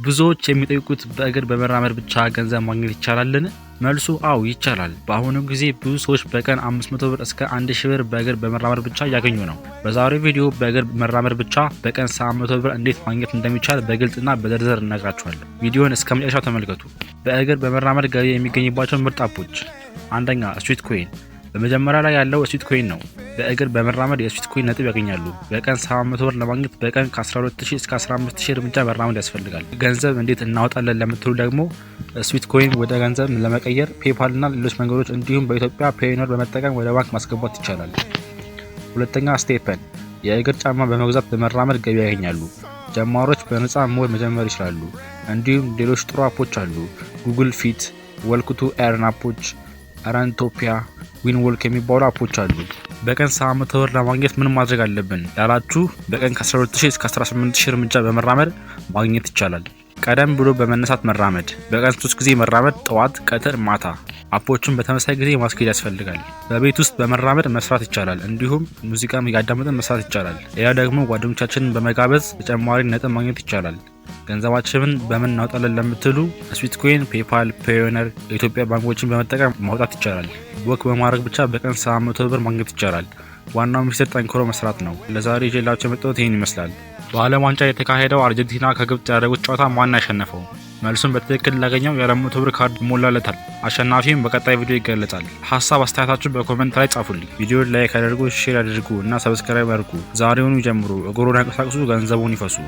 ብዙዎች የሚጠይቁት በእግር በመራመድ ብቻ ገንዘብ ማግኘት ይቻላልን? መልሱ አዎ ይቻላል። በአሁኑ ጊዜ ብዙ ሰዎች በቀን 500 ብር እስከ 1000 ብር በእግር በመራመድ ብቻ እያገኙ ነው። በዛሬው ቪዲዮ በእግር መራመድ ብቻ በቀን 700 ብር እንዴት ማግኘት እንደሚቻል በግልጽና በዝርዝር እነግራችኋለሁ። ቪዲዮውን እስከ መጨረሻው ተመልከቱ። በእግር በመራመድ ገቢ የሚገኝባቸው ምርጥ አፖች፣ አንደኛ ስዊት ኮይን። በመጀመሪያ ላይ ያለው ስዊት ኮይን ነው። በእግር በመራመድ የስዊት ኮይን ነጥብ ያገኛሉ። በቀን 700 ብር ለማግኘት በቀን ከ12000 እስከ 15000 እርምጃ መራመድ ያስፈልጋል። ገንዘብ እንዴት እናወጣለን ለምትሉ ደግሞ ስዊት ኮይን ወደ ገንዘብ ለመቀየር ፔፓል እና ሌሎች መንገዶች እንዲሁም በኢትዮጵያ ፔዮኒር በመጠቀም ወደ ባንክ ማስገባት ይቻላል። ሁለተኛ ስቴፐን፣ የእግር ጫማ በመግዛት በመራመድ ገቢ ያገኛሉ። ጀማሪዎች በነፃ ሞድ መጀመር ይችላሉ። እንዲሁም ሌሎች ጥሩ አፖች አሉ። ጉግል ፊት፣ ወልክቱ ኤርን አፖች፣ ራንቶፒያ፣ ዊንወልክ የሚባሉ አፖች አሉ። በቀን 700 ብር ለማግኘት ምን ማድረግ አለብን ያላችሁ፣ በቀን ከ12000 እስከ 18000 እርምጃ በመራመድ ማግኘት ይቻላል። ቀደም ብሎ በመነሳት መራመድ፣ በቀን 3 ጊዜ መራመድ፣ ጠዋት፣ ቀትር፣ ማታ። አፖቹን በተመሳሳይ ጊዜ ማስኬድ ያስፈልጋል። በቤት ውስጥ በመራመድ መስራት ይቻላል። እንዲሁም ሙዚቃም እያዳመጠን መስራት ይቻላል። ሌላ ደግሞ ጓደኞቻችንን በመጋበዝ ተጨማሪ ነጥብ ማግኘት ይቻላል። ገንዘባችንን በምን እናውጣለን ለምትሉ ስዊት ኮይን፣ ፔፓል፣ ፔዮኒር፣ የኢትዮጵያ ባንኮችን በመጠቀም ማውጣት ይቻላል። ወክ በማድረግ ብቻ በቀን 700 ብር ማግኘት ይቻላል። ዋናው ሚስጥር ጠንክሮ መስራት ነው። ለዛሬ ይዤላችሁ የመጣሁት ይህን ይመስላል። በዓለም ዋንጫ የተካሄደው አርጀንቲና ከግብጽ ያደረጉት ጨዋታ ማን ያሸነፈው? መልሱን በትክክል ላገኘው የ400 ብር ካርድ ይሞላለታል። አሸናፊም በቀጣይ ቪዲዮ ይገለጻል። ሀሳብ አስተያየታችሁን በኮሜንት ላይ ጻፉልኝ። ቪዲዮውን ላይክ አድርጉ፣ ሼር አድርጉ እና ሰብስክራይብ አድርጉ። ዛሬውኑ ይጀምሩ፣ እግሩን ያንቀሳቅሱ፣ ገንዘቡን ይፈሱ።